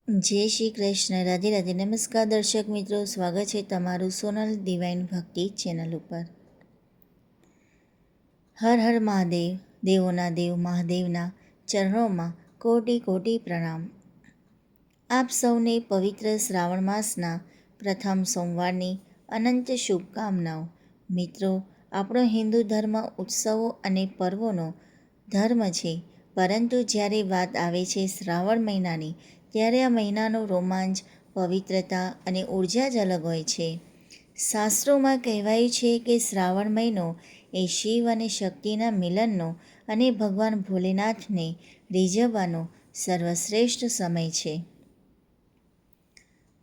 જય શ્રી કૃષ્ણ. રાધે રાધે. નમસ્કાર દર્શક મિત્રો, સ્વાગત છે તમારું સોનલ ડિવાઇન ભક્તિ ચેનલ ઉપર. હર હર મહાદેવ. દેવોના દેવ મહાદેવના ચરણોમાં કોટી કોટી પ્રણામ. આપ સૌને પવિત્ર શ્રાવણ માસના પ્રથમ સોમવારની અનંત શુભકામનાઓ. મિત્રો, આપણો હિન્દુ ધર્મ ઉત્સવો અને પર્વોનો ધર્મ છે, પરંતુ જ્યારે વાત આવે છે શ્રાવણ મહિનાની, ત્યારે આ મહિનાનો રોમાંચ, પવિત્રતા અને ઉર્જા જ અલગ હોય છે. શાસ્ત્રોમાં કહેવાયું છે કે શ્રાવણ મહિનો એ શિવ અને શક્તિના મિલનનો અને ભગવાન ભોલેનાથને રીઝવવાનો સર્વશ્રેષ્ઠ સમય છે.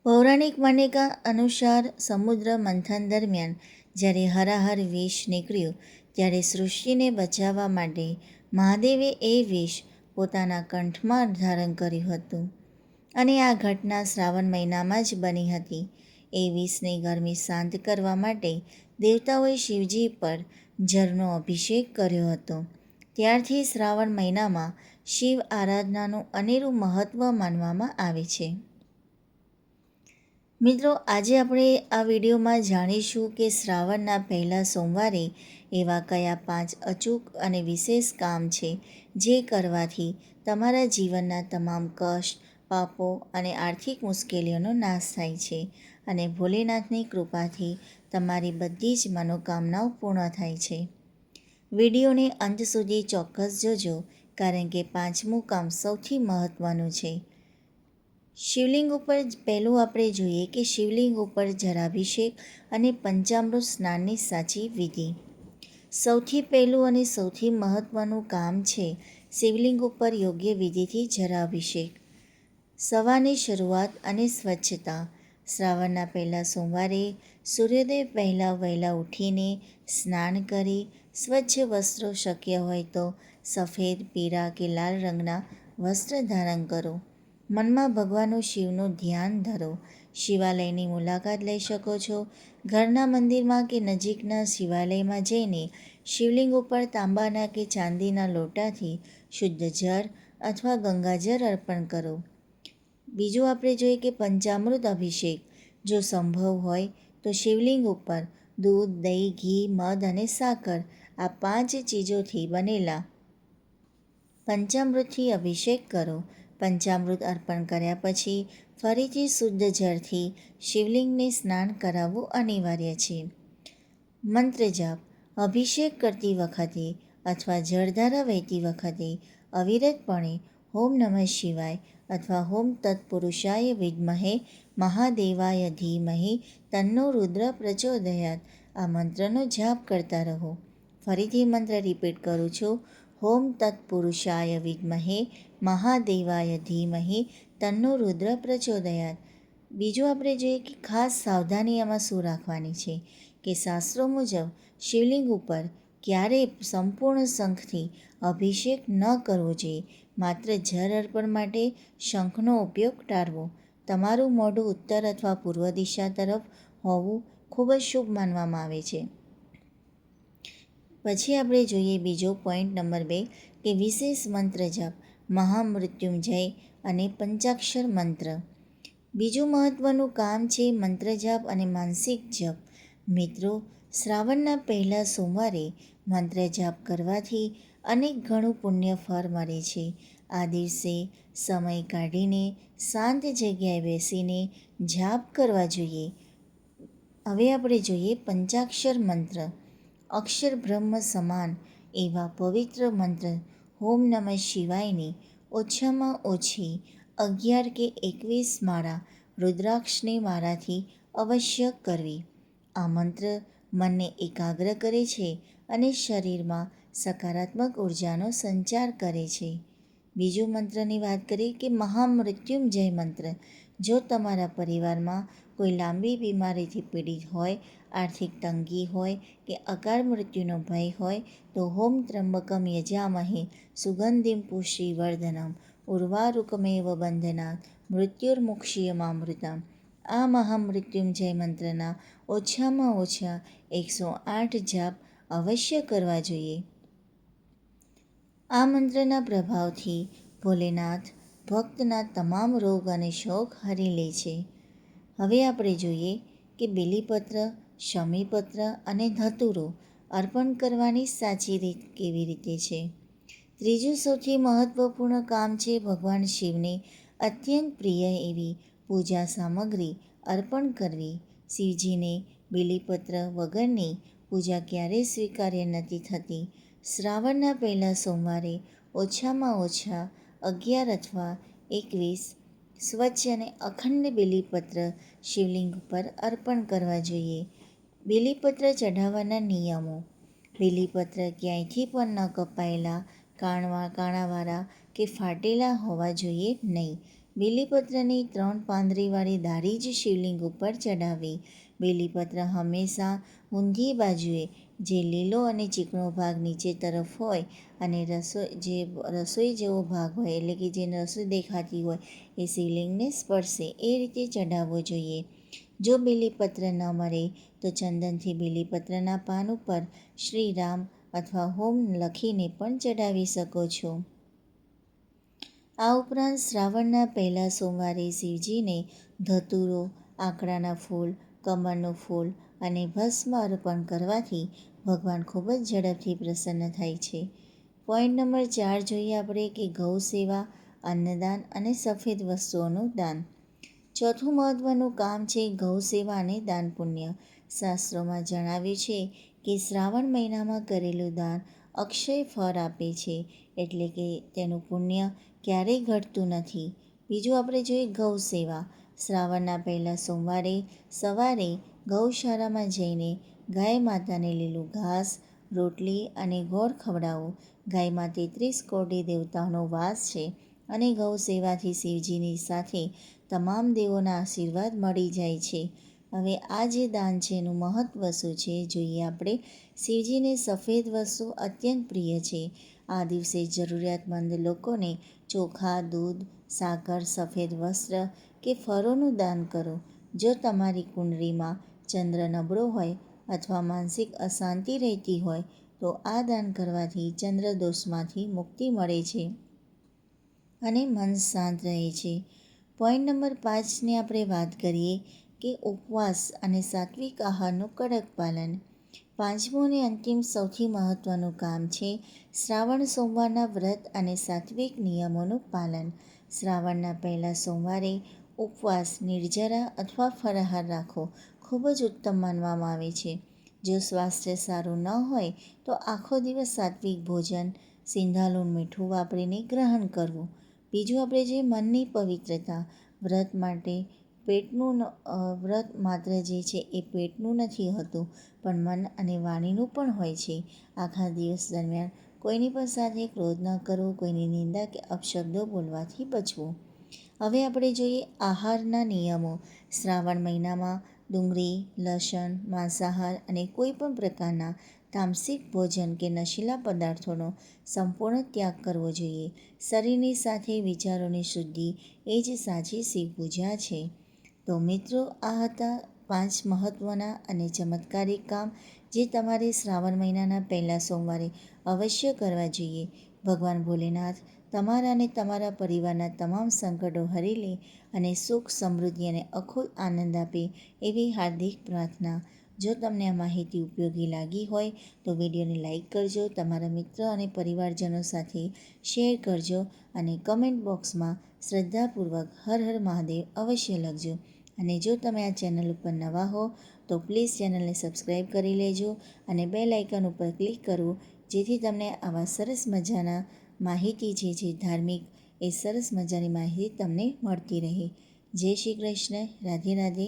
પૌરાણિક માન્યતા અનુસાર સમુદ્ર મંથન દરમિયાન જ્યારે હરાહર વિષ નીકળ્યું, ત્યારે સૃષ્ટિને બચાવવા માટે મહાદેવે એ વિષ પોતાના કંઠમાં ધારણ કર્યું હતું અને આ ઘટના શ્રાવણ મહિનામાં જ બની હતી. એ વિષની ગરમી શાંત કરવા માટે દેવતાઓએ શિવજી પર જળનો અભિષેક કર્યો હતો. ત્યારથી શ્રાવણ મહિનામાં શિવ આરાધનાનું અનેરું મહત્ત્વ માનવામાં આવે છે. મિત્રો, આજે આપણે આ વિડીયોમાં જાણીશું કે શ્રાવણના પહેલા સોમવારે એવા કયા 5 અચૂક અને વિશેષ કામ છે જે કરવાથી તમારા જીવનના તમામ કષ્ટ, પાપો અને આર્થિક મુશ્કેલીઓનો નાશ થાય છે અને ભોલેનાથની કૃપાથી તમારી બધી જ મનોકામનાઓ પૂર્ણ થાય છે. વિડીયોને અંત સુધી ચોક્કસ જોજો, કારણ કે 5મું કામ સૌથી મહત્ત્વનું છે. શિવલિંગ ઉપર પહેલું આપણે જોઈએ કે શિવલિંગ ઉપર જળાભિષેક અને પંચામૃત સ્નાનની સાચી વિધિ. સૌથી પહેલું અને સૌથી મહત્ત્વનું કામ છે શિવલિંગ ઉપર યોગ્ય વિધિથી જળાભિષેક. સવારની શરૂઆત અને સ્વચ્છતા. શ્રાવણના પહેલા સોમવારે સૂર્યોદય પહેલાં વહેલા ઉઠીને સ્નાન કરી સ્વચ્છ વસ્ત્રો, શક્ય હોય તો સફેદ, પીળા કે લાલ રંગના વસ્ત્ર ધારણ કરો. મનમાં ભગવાન શિવનું ધ્યાન ધરો. શિવાલયની મુલાકાત લઈ શકો છો. ઘરના મંદિરમાં કે નજીકના શિવાલયમાં જઈને શિવલિંગ ઉપર તાંબાના કે ચાંદીના લોટાથી શુદ્ધ જળ અથવા ગંગાજળ અર્પણ કરો. બીજું આપણે જોઈએ કે પંચામૃત અભિષેક. જો સંભવ હોય તો શિવલિંગ ઉપર દૂધ, દહીં, ઘી, મધ અને સાકર, આ 5 ચીજોથી બનેલા પંચામૃતથી અભિષેક કરો. પંચામૃત અર્પણ કર્યા પછી ફરીથી શુદ્ધ જળથી શિવલિંગને સ્નાન કરાવવું અનિવાર્ય છે. મંત્ર જાપ. અભિષેક કરતી વખતે અથવા જળધારા વહેતી વખતે અવિરતપણે ઓમ નમઃ શિવાય અથવા ઓમ તત્પુરુષાય વિદ્મહે મહાદેવાય ધીમહિ તન્નો રુદ્ર પ્રચોદયાત, આ મંત્રનો જાપ કરતા રહો. ફરીથી મંત્ર રિપીટ કરું છું. ઓમ તત્પુરુષાય વિદ્મહે મહાદેવાય ધીમહિ તન્નો રુદ્ર પ્રચોદયાત. બીજું આપણે જોઈએ કે ખાસ સાવધાની આમાં શું રાખવાની છે કે શાસ્ત્રો મુજબ શિવલિંગ ઉપર ક્યારેય સંપૂર્ણ શંખથી અભિષેક ન કરવો જોઈએ. માત્ર જળ અર્પણ માટે શંખનો ઉપયોગ ટાળવો. તમારું મોઢું ઉત્તર અથવા પૂર્વ દિશા તરફ હોવું ખૂબ જ શુભ માનવામાં આવે છે. પછી આપણે જોઈએ બીજો પોઈન્ટ નંબર 2 કે વિશેષ મંત્ર જાપ, મહામૃત્યુંજય અને પંચાક્ષર મંત્ર. બીજું મહત્ત્વનું કામ છે મંત્ર જાપ અને માનસિક જપ. મિત્રો, શ્રાવણના પહેલા સોમવારે મંત્ર જાપ કરવાથી અનેક ગણું પુણ્ય ફળ મળે છે. આ દિવસે સમય કાઢીને શાંત જગ્યાએ બેસીને જાપ કરવા જોઈએ. હવે આપણે જોઈએ પંચાક્ષર મંત્ર. અક્ષર બ્રહ્મ સમાન એવા પવિત્ર મંત્ર ઓમ નમઃ શિવાયની ઓછામાં ઓછી 11 કે 21 માળા રુદ્રાક્ષની માળાથી અવશ્ય કરવી. આ મંત્ર મનને એકાગ્ર કરે છે અને શરીરમાં સકારાત્મક ઉર્જાનો સંચાર કરે છે. બીજું મંત્રની વાત કરીએ કે મહામૃત્યુંજય મંત્ર. જો તમારા પરિવારમાં કોઈ લાંબી બીમારીથી પીડિત હોય, આર્થિક તંગી હોય કે અકાળ મૃત્યુનો ભય હોય તો ઓમ ત્ર્યંબકમ યજામહે સુગંધિમ પુષ્ટિવર્ધનમ ઉર્વારુકમેવ બંધનાત મૃત્યુર્મુક્ષીયમામૃતમ. આ મહામૃત્યુંજય મંત્રના ઓછામાં ઓછા 108 જાપ અવશ્ય કરવા જોઈએ. આ મંત્રના પ્રભાવથી ભોલેનાથ, ભક્તના તમામ રોગ અને શોક હરી લે છે. હવે આપણે જોઈએ કે બેલીપત્ર, શમીપત્ર અને ધતુરો અર્પણ કરવાની સાચી રીત કેવી રીતે છે. ત્રીજું સૌથી મહત્ત્વપૂર્ણ કામ છે ભગવાન શિવને અત્યંત પ્રિય એવી પૂજા સામગ્રી અર્પણ કરવી. શિવજીને બેલીપત્ર વગરની પૂજા ક્યારેય સ્વીકાર્ય નથી થતી. શ્રાવણના પહેલા સોમવારે ઓછામાં ઓછા 11 અથવા 21 સ્વચ્છ અને અખંડ બેલીપત્ર શિવલિંગ પર અર્પણ કરવા જોઈએ. બેલીપત્ર ચઢાવવાના નિયમો. બેલીપત્ર ક્યાંયથી પણ ન કપાયેલા, કાણાવાળા કે ફાટેલા હોવા જોઈએ નહીં. બેલીપત્રની 3 પાંદડીવાળી ડાળી જ શિવલિંગ ઉપર ચઢાવવી. બેલીપત્ર હંમેશા ઊંધી બાજુએ, જે લીલો અને ચીકણો ભાગ નીચે તરફ હોય અને રસોઈ જેવો ભાગ હોય, એટલે કે જે રસોઈ દેખાતી હોય એ શિવલિંગને સ્પર્શે એ રીતે ચઢાવવો જોઈએ. જો બેલીપત્ર ન મળે તો ચંદનથી બેલીપત્રના પાન ઉપર શ્રી રામ અથવા ઓમ લખીને પણ ચઢાવી શકો છો. આ ઉપરાંત શ્રાવણના પહેલા સોમવારે શિવજીને ધતુરો, આંકડાના ફૂલ, કમળનું ફૂલ અને ભસ્મ અર્પણ કરવાથી ભગવાન ખૂબ જ ઝડપથી પ્રસન્ન થાય છે. પોઈન્ટ નંબર 4 જોઈએ આપણે કે ગૌ સેવા, અન્નદાન અને સફેદ વસ્તુઓનું દાન. ચોથું મહત્ત્વનું કામ છે ગૌ સેવા અને દાન પુણ્ય. શાસ્ત્રોમાં જણાવ્યું છે કે શ્રાવણ મહિનામાં કરેલું દાન અક્ષય ફળ આપે છે, એટલે કે તેનું પુણ્ય ક્યારેય ઘટતું નથી. બીજું આપણે જોઈએ ગૌ સેવા. શ્રાવણના પહેલા સોમવારે સવારે ગૌશાળામાં જઈને ગાય માતાને લીલું ઘાસ, રોટલી અને ગોળ ખવડાવો. ગાયમાં 33 કોટી દેવતાઓનો વાસ છે અને ગૌ સેવાથી શિવજીની સાથે તમામ દેવોના આશીર્વાદ મળી જાય છે. હવે આ જે દાન છે એનું મહત્ત્વ શું છે જોઈએ આપણે. શિવજીને સફેદ વસ્તુ અત્યંત પ્રિય છે. આ દિવસે જરૂરિયાતમંદ લોકોને ચોખા, દૂધ, સાકર, સફેદ વસ્ત્ર કે ફળોનું દાન કરો. જો તમારી કુંડળીમાં ચંદ્ર નબળો હોય અથવા માનસિક અશાંતિ રહેતી હોય તો આ દાન કરવાથી ચંદ્રદોષમાંથી મુક્તિ મળે છે અને મન શાંત રહે છે. પોઈન્ટ નંબર 5ની આપણે વાત કરીએ કે ઉપવાસ અને સાત્વિક આહારનું કડક પાલન. પાંચમું અને અંતિમ સૌથી મહત્ત્વનું કામ છે શ્રાવણ સોમવારના વ્રત અને સાત્વિક નિયમોનું પાલન. શ્રાવણના પહેલા સોમવારે ઉપવાસ, નિર્જરા અથવા ફરાહાર રાખવો ખૂબ જ ઉત્તમ માનવામાં આવે છે. જો સ્વાસ્થ્ય સારું ન હોય તો આખો દિવસ સાત્વિક ભોજન, સિંધાલુણ મીઠું વાપરીને ગ્રહણ કરવું. બીજું આપણે જોઈએ મનની પવિત્રતા. વ્રત માત્ર જે છે એ પેટનું નથી હોતું, પણ મન અને વાણીનું પણ હોય છે. આખા દિવસ દરમિયાન કોઈની પણ સાથે ક્રોધ ન કરવો, કોઈની નિંદા કે અપશબ્દો બોલવાથી બચવું. હવે આપણે જોઈએ આહારના નિયમો. શ્રાવણ મહિનામાં ડુંગળી, લસણ, માંસાહાર અને કોઈ પણ પ્રકારના તામસિક ભોજન કે નશીલા પદાર્થોનો સંપૂર્ણ ત્યાગ કરવો જોઈએ. શરીરની સાથે વિચારોની શુદ્ધિ એ જ સાચી શિવ પૂજા છે. તો મિત્રો, આ હતા 5 મહત્ત્વના અને ચમત્કારિક કામ જે તમારે શ્રાવણ મહિનાના પહેલા સોમવારે અવશ્ય કરવા જોઈએ. ભગવાન ભોલેનાથ તમારા અને તમારા પરિવારના તમામ સંકટો હરી લે અને સુખ, સમૃદ્ધિ અને અખૂટ આનંદ આપે એવી હાર્દિક પ્રાર્થના. જો તમને આ માહિતી ઉપયોગી લાગી હોય તો વિડીયોને લાઇક કરજો, તમારા મિત્રો અને પરિવારજનો સાથે શેર કરજો અને કમેન્ટ બોક્સમાં શ્રદ્ધાપૂર્વક હર હર મહાદેવ અવશ્ય લખજો. અને જો તમે આ ચેનલ ઉપર નવા હો તો પ્લીઝ ચેનલને સબસ્ક્રાઈબ કરી લેજો અને બેલ આઇકન ઉપર ક્લિક કરવું, જેથી તમને આવા સરસ મજાના માહિતી જે ધાર્મિક એ સરસ મજાની માહિતી તમને મળતી રહે. જય શ્રી કૃષ્ણ. રાધે રાધે.